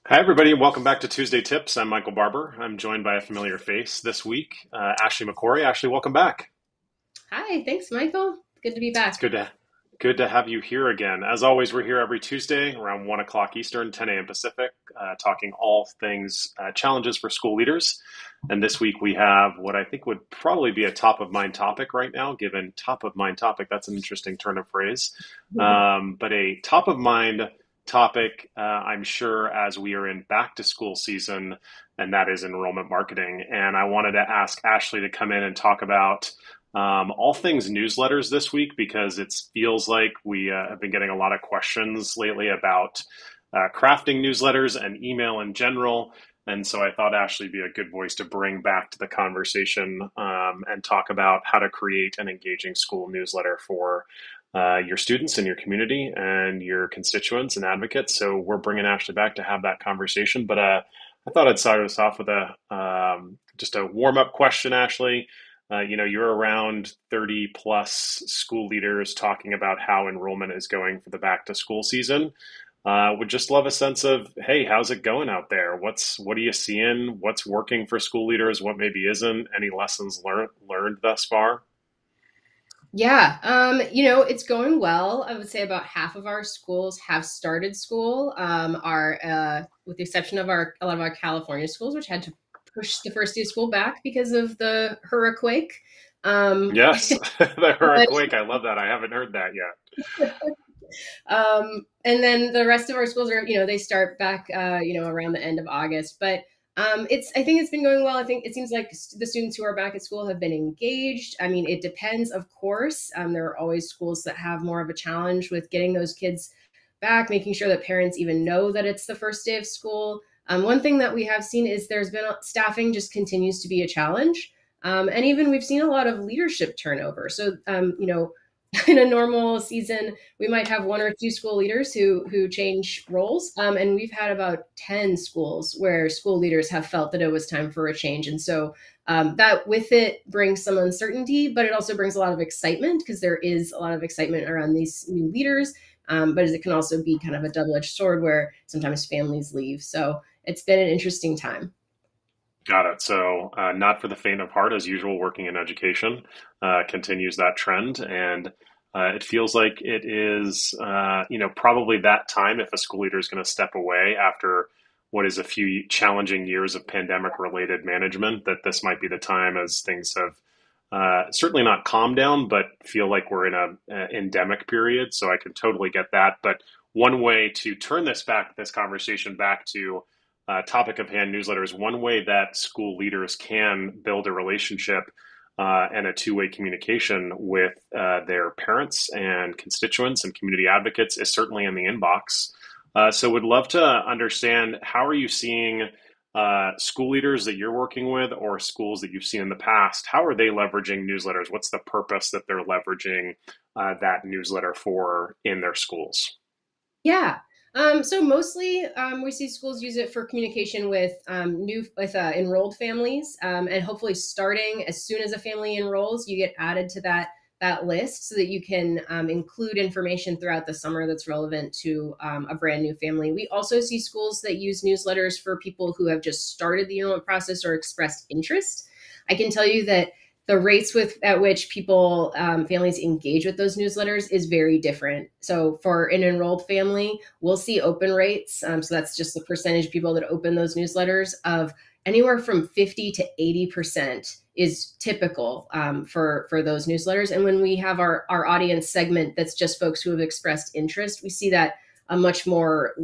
Hi, everybody, and welcome back to Tuesday Tips. I'm Michael Barber. I'm joined by a familiar face this week, Ashley MacQuarrie. Ashley, welcome back. Hi, thanks, Michael. Good to be It's back. good to have you here again. As always, we're here every Tuesday around 1 o'clock Eastern, 10 a.m. Pacific, talking all things challenges for school leaders. And this week we have what I think would probably be a top of mind topic right now, given top of mind topic. That's an interesting turn of phrase. But a top of mind topic, I'm sure, as we are in back to school season, and that is enrollment marketing. And I wanted to ask Ashley to come in and talk about all things newsletters this week because it feels like we have been getting a lot of questions lately about crafting newsletters and email in general. And so I thought Ashley would be a good voice to bring back to the conversation and talk about how to create an engaging school newsletter for your students and your community and your constituents and advocates. So we're bringing Ashley back to have that conversation. But I thought I'd start us off with a just a warm up question, Ashley. You're around 30 plus school leaders talking about how enrollment is going for the back to school season. Would just love a sense of, hey, how's it going out there? What are you seeing? What's working for school leaders? What maybe isn't? Any lessons learned thus far? it's going well. I would say about half of our schools have started school. Our With the exception of a lot of our California schools, which had to push the first day of school back because of the hurricane. Um, Yes, the but hurricane. I love that. I haven't heard that yet. And then the rest of our schools are, they start back, around the end of August. But I think it's been going well. I think it seems like the students who are back at school have been engaged. I mean, it depends, of course. There are always schools that have more of a challenge with getting those kids back, making sure that parents even know that it's the first day of school. One thing that we have seen is there's been staffing just continues to be a challenge. And even we've seen a lot of leadership turnover. So, in a normal season, we might have one or two school leaders who change roles, and we've had about 10 schools where school leaders have felt that it was time for a change. And so that with it brings some uncertainty, but it also brings a lot of excitement because there is a lot of excitement around these new leaders. But it can also be kind of a double-edged sword where sometimes families leave. So it's been an interesting time. Got it. So, not for the faint of heart, as usual, working in education continues that trend. And it feels like it is, probably that time if a school leader is going to step away after what is a few challenging years of pandemic related management, that this might be the time as things have certainly not calmed down, but feel like we're in a endemic period. So I can totally get that. But one way to turn this conversation back to topic of hand newsletters, one way that school leaders can build a relationship and a two-way communication with their parents and constituents and community advocates is certainly in the inbox. So would love to understand, how are you seeing school leaders that you're working with or schools that you've seen in the past, how are they leveraging newsletters? What's the purpose that they're leveraging that newsletter for in their schools? Yeah. So mostly we see schools use it for communication with enrolled families, and hopefully starting as soon as a family enrolls, you get added to that list so that you can include information throughout the summer that's relevant to a brand new family. We also see schools that use newsletters for people who have just started the enrollment process or expressed interest. I can tell you that the rates at which people families engage with those newsletters is very different. So for an enrolled family, we'll see open rates. So that's just the percentage of people that open those newsletters of anywhere from 50 to 80% is typical for those newsletters. And when we have our audience segment that's just folks who have expressed interest, we see that a much lower,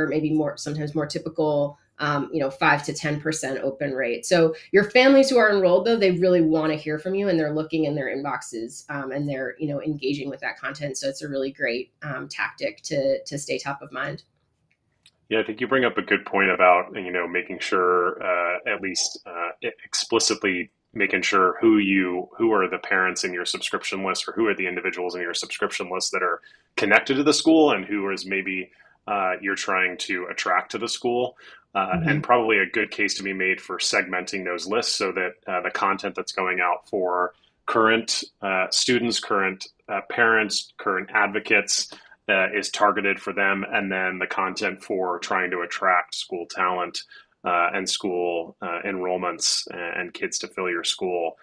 maybe more, sometimes more typical 5 to 10% open rate. So your families who are enrolled, though, they really want to hear from you and they're looking in their inboxes and they're, engaging with that content. So it's a really great tactic to stay top of mind. Yeah, I think you bring up a good point about, making sure at least explicitly making sure who are the parents in your subscription list or who are the individuals in your subscription list that are connected to the school and who is maybe you're trying to attract to the school. And Mhm. probably a good case to be made for segmenting those lists so that the content that's going out for current students, current parents, current advocates is targeted for them, and then the content for trying to attract school talent and school enrollments and kids to fill your school.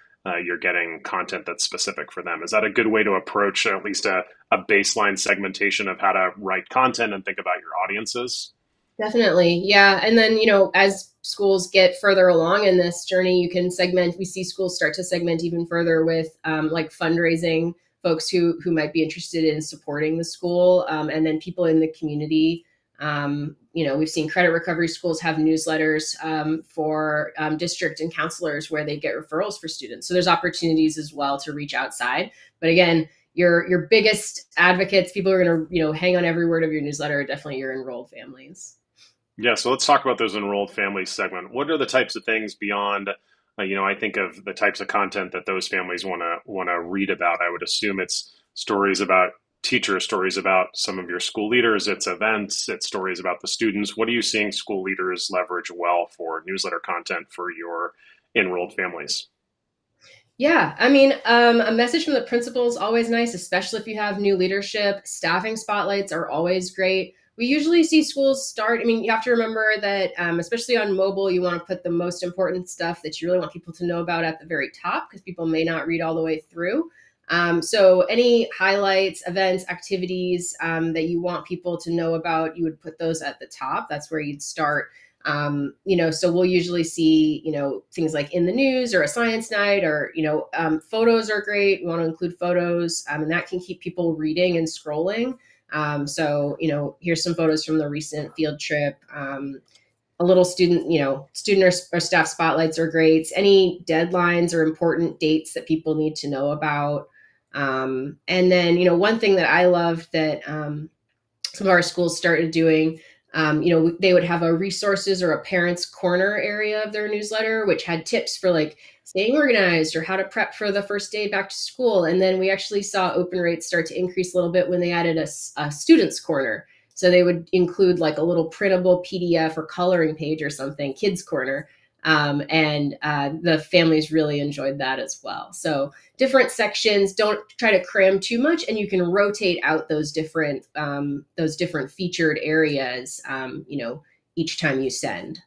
You're getting content that's specific for them. Is that a good way to approach at least a baseline segmentation of how to write content and think about your audiences? Definitely. Yeah. And then, as schools get further along in this journey, you can segment. We see schools start to segment even further with like fundraising folks who might be interested in supporting the school. And then people in the community. We've seen credit recovery schools have newsletters for district and counselors where they get referrals for students. So there's opportunities as well to reach outside. But again, your biggest advocates, people who are going to hang on every word of your newsletter, are definitely your enrolled families. Yeah, so let's talk about those enrolled families segment. What are the types of things beyond, I think of the types of content that those families want to read about. I would assume it's stories about teachers, stories about some of your school leaders, it's events, it's stories about the students. What are you seeing school leaders leverage well for newsletter content for your enrolled families? Yeah, I mean, a message from the principal is always nice, especially if you have new leadership. Staffing spotlights are always great. We usually see schools start. I mean, you have to remember that, especially on mobile, you want to put the most important stuff that you really want people to know about at the very top because people may not read all the way through. So, any highlights, events, activities that you want people to know about, you would put those at the top. That's where you'd start. So we'll usually see, things like in the news or a science night or, photos are great. We want to include photos, and that can keep people reading and scrolling. Here's some photos from the recent field trip. A little student or staff spotlights are great. Any deadlines or important dates that people need to know about. And then, one thing that I love that some of our schools started doing, they would have a resources or a parents corner area of their newsletter, which had tips for like staying organized or how to prep for the first day back to school. And then we actually saw open rates start to increase a little bit when they added a students corner. So they would include like a little printable PDF or coloring page or something, kids corner. And the families really enjoyed that as well. So different sections, don't try to cram too much, and you can rotate out those different featured areas, each time you send.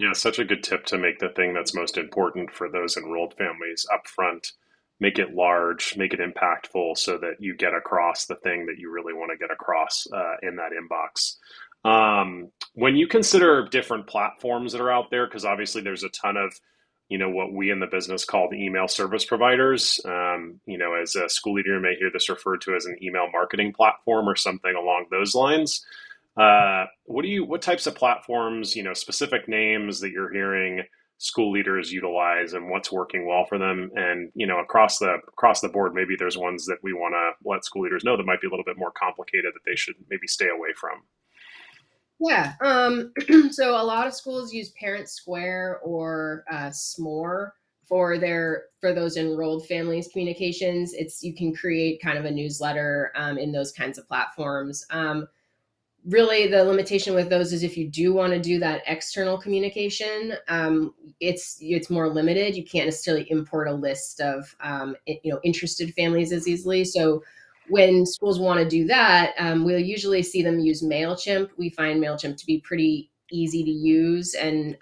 Yeah, such a good tip to make the thing that's most important for those enrolled families up front. Make it large, make it impactful so that you get across the thing that you really want to get across in that inbox. When you consider different platforms that are out there, because obviously there's a ton of, what we in the business call the email service providers. As a school leader, you may hear this referred to as an email marketing platform or something along those lines. What types of platforms, specific names that you're hearing school leaders utilize and what's working well for them? And, across the board, maybe there's ones that we want to let school leaders know that might be a little bit more complicated that they should maybe stay away from. Yeah. So a lot of schools use Parent Square or S'more for those enrolled families communications. You can create kind of a newsletter in those kinds of platforms. Really, the limitation with those is if you do want to do that external communication, it's more limited. You can't necessarily import a list of interested families as easily. So when schools want to do that, we'll usually see them use MailChimp. We find MailChimp to be pretty easy to use and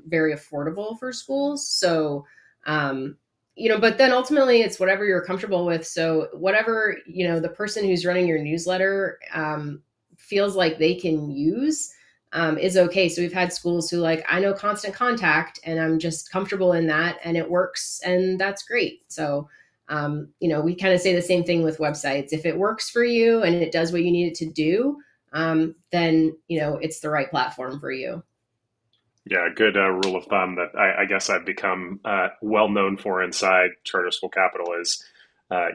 very affordable for schools. So, but then ultimately it's whatever you're comfortable with. So whatever, the person who's running your newsletter feels like they can use is okay. So we've had schools who I know Constant Contact and I'm just comfortable in that and it works and that's great. So, we kind of say the same thing with websites. If it works for you and it does what you need it to do, then, it's the right platform for you. Yeah, a good rule of thumb that I guess I've become well known for inside charter school capital is,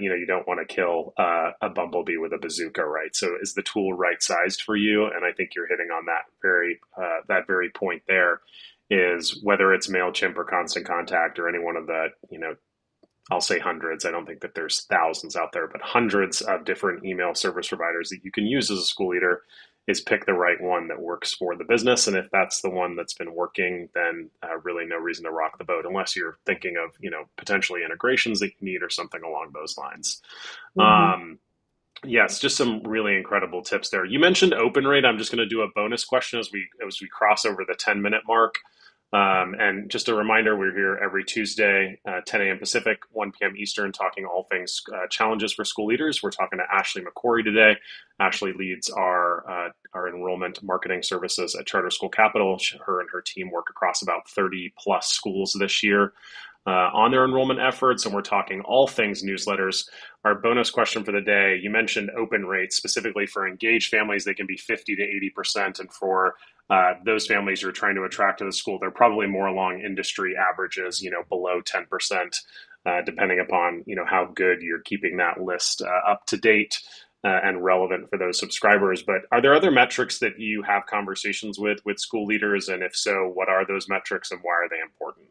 you don't want to kill a bumblebee with a bazooka, right? So is the tool right sized for you? And I think you're hitting on that very point there is whether it's MailChimp or Constant Contact or any one of the, I'll say hundreds. I don't think that there's thousands out there, but hundreds of different email service providers that you can use as a school leader is pick the right one that works for the business. And if that's the one that's been working, then really no reason to rock the boat unless you're thinking of, potentially integrations that you need or something along those lines. Mm-hmm. Yes, just some really incredible tips there. You mentioned open rate. I'm just going to do a bonus question as we cross over the 10-minute mark. And just a reminder, we're here every Tuesday, 10 a.m. Pacific, 1 p.m. Eastern, talking all things challenges for school leaders. We're talking to Ashley MacQuarrie today. Ashley leads our enrollment marketing services at Charter School Capital. Her and her team work across about 30 plus schools this year on their enrollment efforts, and we're talking all things newsletters. Our bonus question for the day, you mentioned open rates. Specifically for engaged families, they can be 50 to 80%, and for those families you're trying to attract to the school, they're probably more along industry averages, below 10%, depending upon, how good you're keeping that list up to date and relevant for those subscribers. But are there other metrics that you have conversations with school leaders? And if so, what are those metrics and why are they important?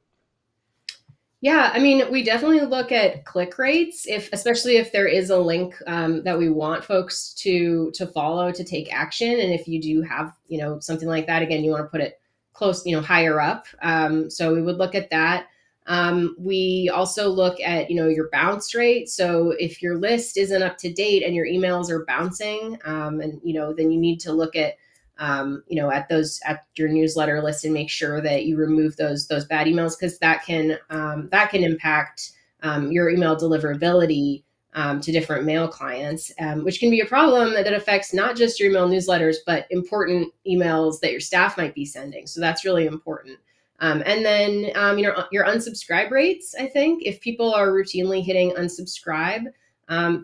Yeah, I mean, we definitely look at click rates, especially if there is a link that we want folks to follow to take action, and if you do have something like that, again, you want to put it close, higher up. So we would look at that. We also look at your bounce rate. So if your list isn't up to date and your emails are bouncing, and then you need to look at at your newsletter list and make sure that you remove those bad emails, because that can impact your email deliverability to different mail clients, which can be a problem that affects not just your email newsletters, but important emails that your staff might be sending. So that's really important. And then your unsubscribe rates. I think if people are routinely hitting unsubscribe,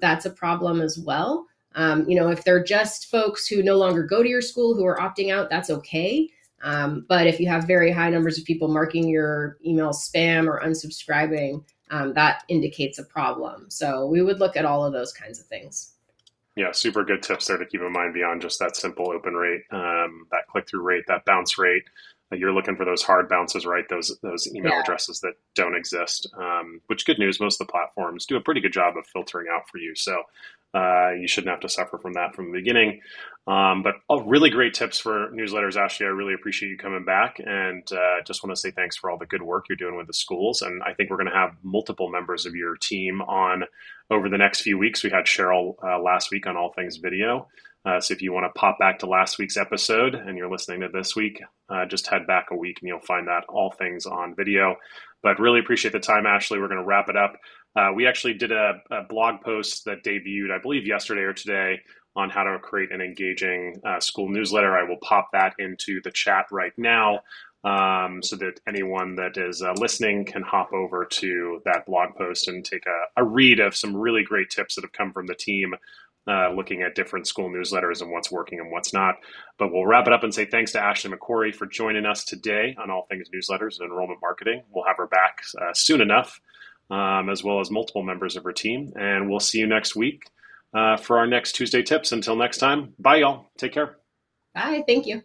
that's a problem as well. If they're just folks who no longer go to your school who are opting out, that's okay. But if you have very high numbers of people marking your email spam or unsubscribing, that indicates a problem. So we would look at all of those kinds of things. Yeah, super good tips there to keep in mind beyond just that simple open rate, that click through rate, that bounce rate. You're looking for those hard bounces, right? Those email Yeah. addresses that don't exist. Which, good news, most of the platforms do a pretty good job of filtering out for you. So you shouldn't have to suffer from that from the beginning. But really great tips for newsletters, Ashley. I really appreciate you coming back, and just want to say thanks for all the good work you're doing with the schools. And I think we're going to have multiple members of your team on over the next few weeks. We had Cheryl last week on all things video. So if you want to pop back to last week's episode and you're listening to this week, just head back a week and you'll find that all things on video. But really appreciate the time, Ashley. We're going to wrap it up. We actually did a blog post that debuted, I believe, yesterday or today on how to create an engaging school newsletter. I will pop that into the chat right now so that anyone that is listening can hop over to that blog post and take a read of some really great tips that have come from the team looking at different school newsletters and what's working and what's not. But we'll wrap it up and say thanks to Ashley MacQuarrie for joining us today on all things newsletters and enrollment marketing. We'll have her back soon enough, as well as multiple members of her team. And we'll see you next week for our next Tuesday tips. Until next time, bye, y'all. Take care. Bye. Thank you.